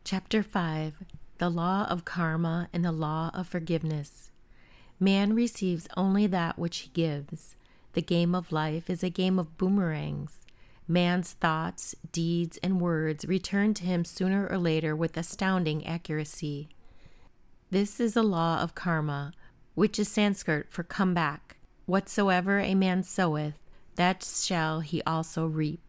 Chapter 5. The Law of Karma and the Law of Forgiveness. Man receives only that which he gives. The game of life is a game of boomerangs. Man's thoughts, deeds, and words return to him sooner or later with astounding accuracy. This is the law of karma, which is Sanskrit for come back. Whatsoever a man soweth, that shall he also reap.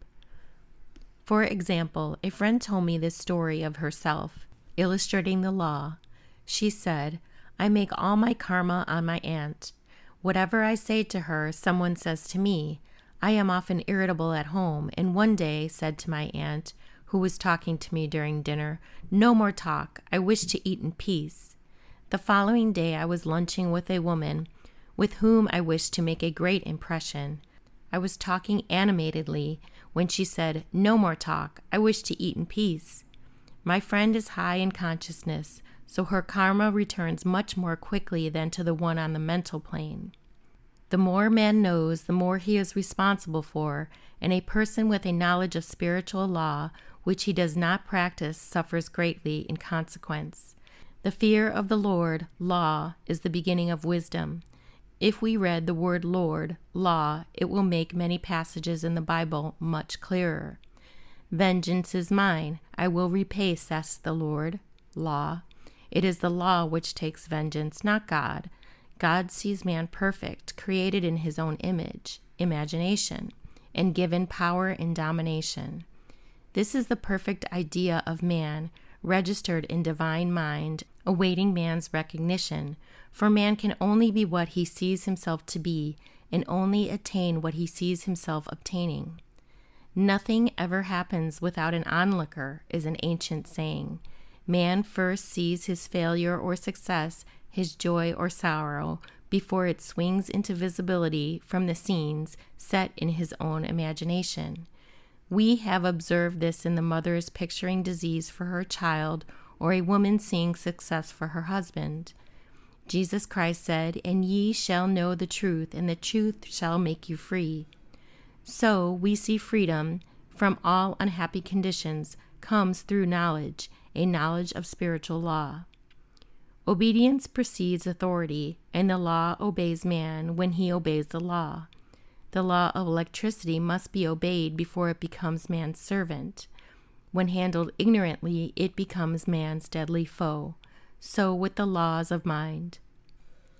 For example, a friend told me this story of herself, illustrating the law. She said, I make all my karma on my aunt. Whatever I say to her, someone says to me. I am often irritable at home, and one day said to my aunt, who was talking to me during dinner, no more talk, I wish to eat in peace. The following day I was lunching with a woman with whom I wished to make a great impression. I was talking animatedly when she said, no more talk, I wish to eat in peace. My friend is high in consciousness, so her karma returns much more quickly than to the one on the mental plane. The more man knows, the more he is responsible for, and a person with a knowledge of spiritual law, which he does not practice, suffers greatly in consequence. The fear of the Lord, law, is the beginning of wisdom. If we read the word Lord, law, it will make many passages in the Bible much clearer. Vengeance is mine, I will repay, says the Lord, law. It is the law which takes vengeance, not God. God sees man perfect, created in his own image, imagination, and given power and domination. This is the perfect idea of man, registered in divine mind, awaiting man's recognition, for man can only be what he sees himself to be, and only attain what he sees himself obtaining. Nothing ever happens without an onlooker, is an ancient saying. Man first sees his failure or success, his joy or sorrow, before it swings into visibility from the scenes set in his own imagination. We have observed this in the mother's picturing disease for her child, or a woman seeing success for her husband. Jesus Christ said, and ye shall know the truth, and the truth shall make you free. So we see freedom from all unhappy conditions comes through knowledge, a knowledge of spiritual law. Obedience precedes authority, and the law obeys man when he obeys the law. The law of electricity must be obeyed before it becomes man's servant. When handled ignorantly, it becomes man's deadly foe. So with the laws of mind.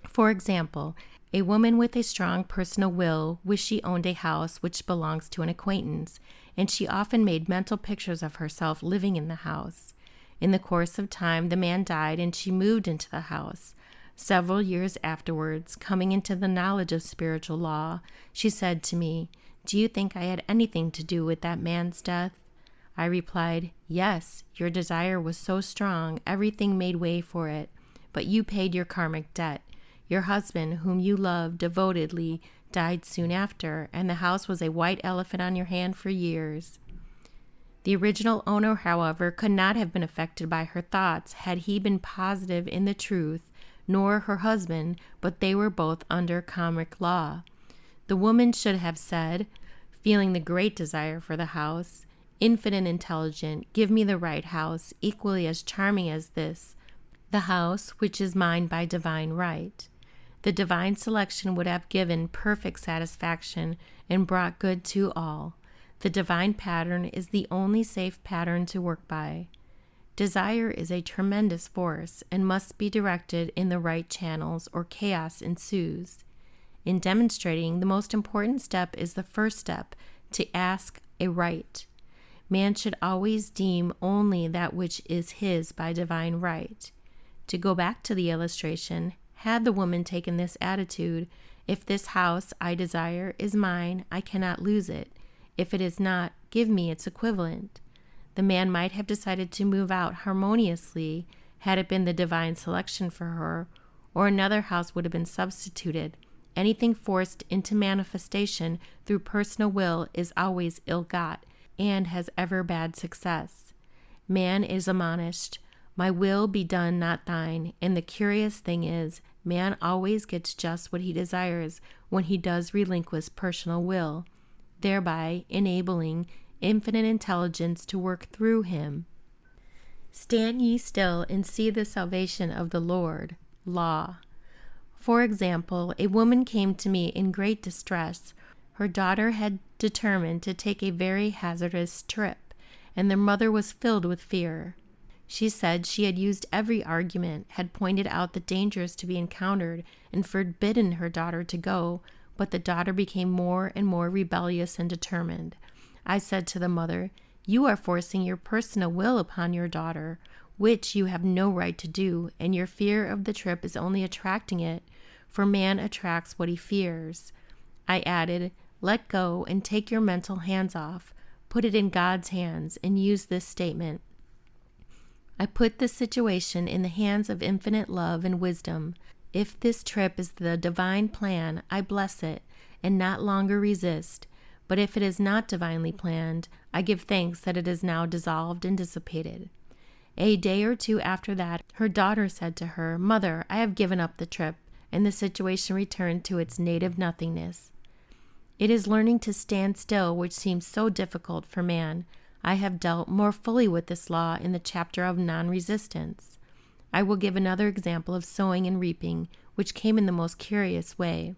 For example, a woman with a strong personal will wished she owned a house which belongs to an acquaintance, and she often made mental pictures of herself living in the house. In the course of time, the man died and she moved into the house. Several years afterwards, coming into the knowledge of spiritual law, she said to me, do you think I had anything to do with that man's death? I replied, yes, your desire was so strong, everything made way for it, but you paid your karmic debt. Your husband, whom you loved devotedly, died soon after, and the house was a white elephant on your hand for years. The original owner, however, could not have been affected by her thoughts had he been positive in the truth, nor her husband, but they were both under karmic law. The woman should have said, feeling the great desire for the house, infinite intelligent, give me the right house, equally as charming as this, the house which is mine by divine right. The divine selection would have given perfect satisfaction and brought good to all. The divine pattern is the only safe pattern to work by. Desire is a tremendous force and must be directed in the right channels or chaos ensues. In demonstrating, the most important step is the first step, to ask a right. Man should always deem only that which is his by divine right. To go back to the illustration, had the woman taken this attitude, if this house I desire is mine, I cannot lose it. If it is not, give me its equivalent. The man might have decided to move out harmoniously had it been the divine selection for her, or another house would have been substituted. Anything forced into manifestation through personal will is always ill-got and has ever bad success. Man is admonished, my will be done, not thine, and the curious thing is, man always gets just what he desires when he does relinquish personal will, thereby enabling infinite intelligence to work through him. Stand ye still and see the salvation of the Lord. Law. For example, a woman came to me in great distress. Her daughter had determined to take a very hazardous trip, and their mother was filled with fear. She said she had used every argument, had pointed out the dangers to be encountered, and forbidden her daughter to go, but the daughter became more and more rebellious and determined. I said to the mother, "You are forcing your personal will upon your daughter, which you have no right to do, and your fear of the trip is only attracting it, for man attracts what he fears." I added, "Let go and take your mental hands off. Put it in God's hands and use this statement. I put this situation in the hands of infinite love and wisdom. If this trip is the divine plan, I bless it and not longer resist. But if it is not divinely planned, I give thanks that it is now dissolved and dissipated." A day or two after that, her daughter said to her, "Mother, I have given up the trip," and the situation returned to its native nothingness. It is learning to stand still which seems so difficult for man. I have dealt more fully with this law in the chapter of non-resistance. I will give another example of sowing and reaping, which came in the most curious way.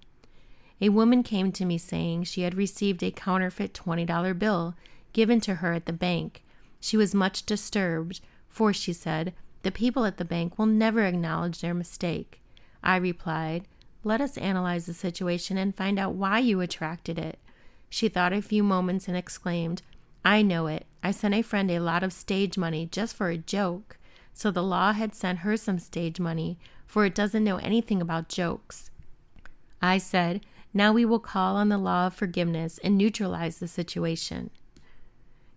A woman came to me saying she had received a counterfeit $20 bill given to her at the bank. She was much disturbed, for, she said, the people at the bank will never acknowledge their mistake. I replied, "Let us analyze the situation and find out why you attracted it." She thought a few moments and exclaimed, "I know it. I sent a friend a lot of stage money just for a joke." So the law had sent her some stage money, for it doesn't know anything about jokes. I said, "Now we will call on the law of forgiveness and neutralize the situation."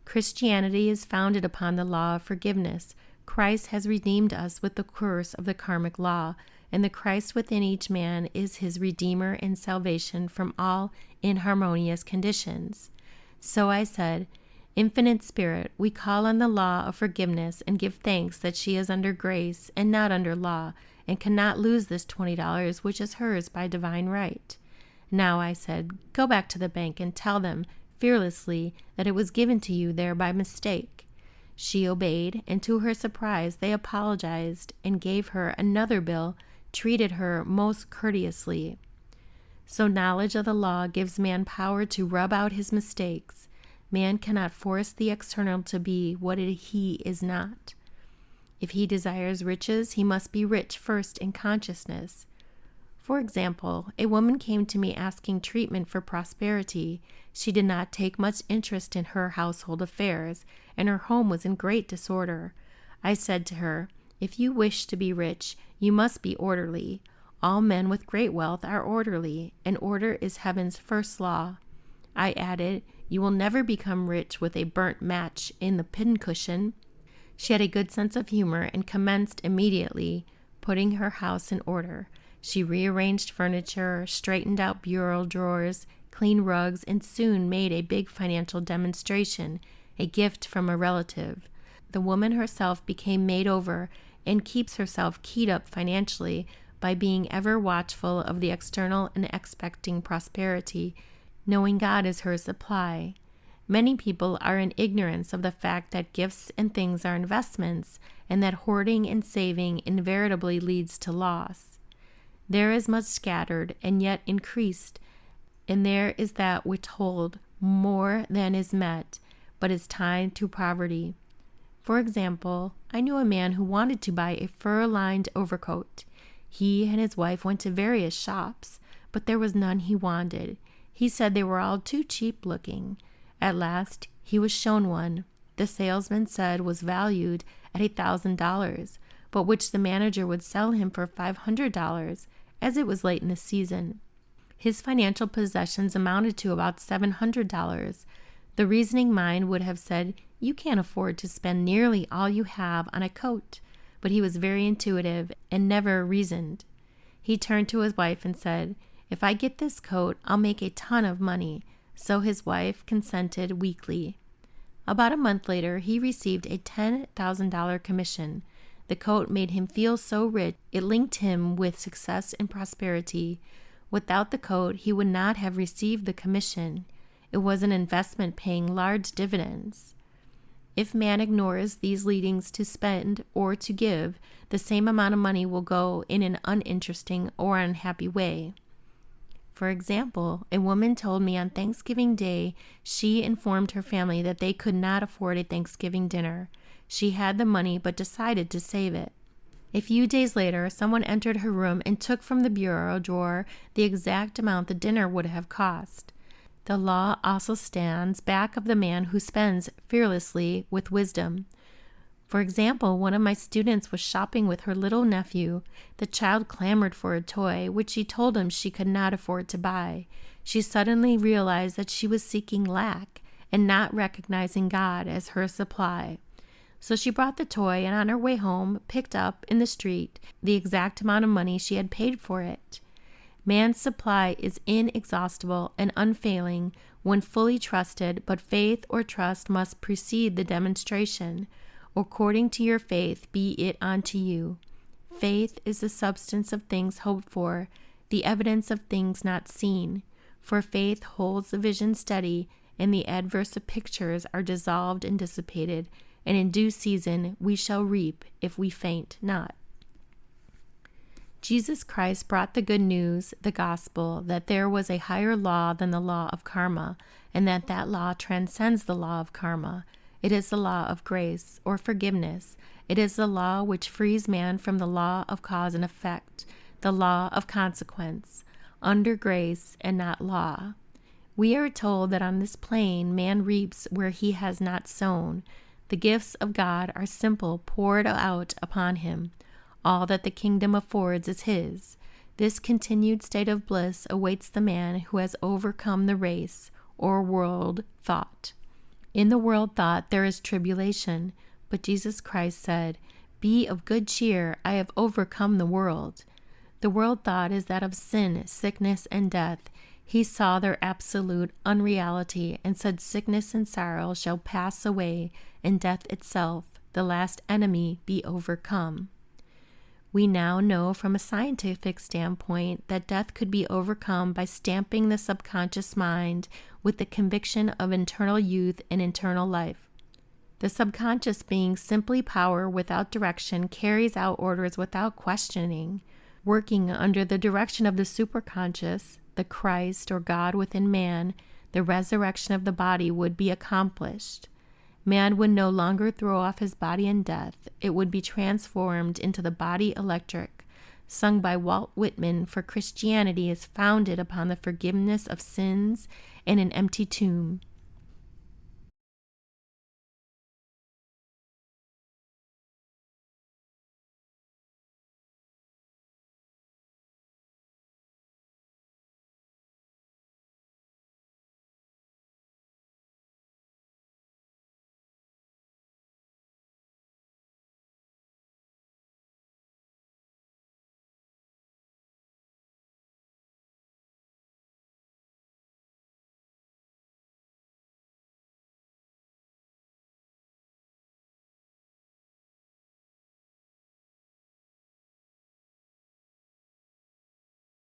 Christianity is founded upon the law of forgiveness. Christ has redeemed us with the curse of the karmic law, and the Christ within each man is his Redeemer and salvation from all inharmonious conditions. So I said, "Infinite Spirit, we call on the law of forgiveness and give thanks that she is under grace and not under law, and cannot lose this $20 which is hers by divine right." Now I said, "Go back to the bank and tell them fearlessly that it was given to you there by mistake." She obeyed, and to her surprise they apologized and gave her another bill, treated her most courteously. So knowledge of the law gives man power to rub out his mistakes. Man cannot force the external to be what he is not. If he desires riches, he must be rich first in consciousness. For example, a woman came to me asking treatment for prosperity. She did not take much interest in her household affairs, and her home was in great disorder. I said to her, "If you wish to be rich, you must be orderly. All men with great wealth are orderly, and order is heaven's first law." I added, "You will never become rich with a burnt match in the pincushion." She had a good sense of humor and commenced immediately putting her house in order. She rearranged furniture, straightened out bureau drawers, cleaned rugs, and soon made a big financial demonstration, a gift from a relative. The woman herself became made over and keeps herself keyed up financially by being ever watchful of the external and expecting prosperity, knowing God is her supply. Many people are in ignorance of the fact that gifts and things are investments, and that hoarding and saving invariably leads to loss. There is much scattered and yet increased, and there is that withhold more than is met, but is tied to poverty. For example, I knew a man who wanted to buy a fur-lined overcoat. He and his wife went to various shops, but there was none he wanted. He said they were all too cheap looking. At last, he was shown one. The salesman said was valued at $1,000, but which the manager would sell him for $500, as it was late in the season. His financial possessions amounted to about $700. The reasoning mind would have said, "You can't afford to spend nearly all you have on a coat," but he was very intuitive and never reasoned. He turned to his wife and said, "If I get this coat, I'll make a ton of money." So his wife consented weakly. About a month later, he received a $10,000 commission. The coat made him feel so rich, it linked him with success and prosperity. Without the coat, he would not have received the commission. It was an investment paying large dividends. If man ignores these leadings to spend or to give, the same amount of money will go in an uninteresting or unhappy way. For example, a woman told me on Thanksgiving Day she informed her family that they could not afford a Thanksgiving dinner. She had the money but decided to save it. A few days later, someone entered her room and took from the bureau drawer the exact amount the dinner would have cost. The law also stands back of the man who spends fearlessly with wisdom. For example, one of my students was shopping with her little nephew. The child clamored for a toy, which she told him she could not afford to buy. She suddenly realized that she was seeking lack and not recognizing God as her supply. So she brought the toy and on her way home picked up in the street the exact amount of money she had paid for it. Man's supply is inexhaustible and unfailing when fully trusted, but faith or trust must precede the demonstration. According to your faith, be it unto you. Faith is the substance of things hoped for, the evidence of things not seen. For faith holds the vision steady, and the adverse of pictures are dissolved and dissipated, and in due season we shall reap if we faint not. Jesus Christ brought the good news, the gospel, that there was a higher law than the law of karma, and that law transcends the law of karma. It is the law of grace, or forgiveness. It is the law which frees man from the law of cause and effect, the law of consequence, under grace and not law. We are told that on this plane man reaps where he has not sown. The gifts of God are simple, poured out upon him. All that the kingdom affords is his. This continued state of bliss awaits the man who has overcome the race, or world thought. In the world thought there is tribulation, but Jesus Christ said, "Be of good cheer, I have overcome the world." The world thought is that of sin, sickness, and death. He saw their absolute unreality and said sickness and sorrow shall pass away, and death itself, the last enemy, be overcome. We now know from a scientific standpoint that death could be overcome by stamping the subconscious mind with the conviction of eternal youth and eternal life. The subconscious, being simply power without direction, carries out orders without questioning. Working under the direction of the superconscious, the Christ or God within man, the resurrection of the body would be accomplished. Man would no longer throw off his body in death. It would be transformed into the body electric, sung by Walt Whitman, for Christianity is founded upon the forgiveness of sins and an empty tomb.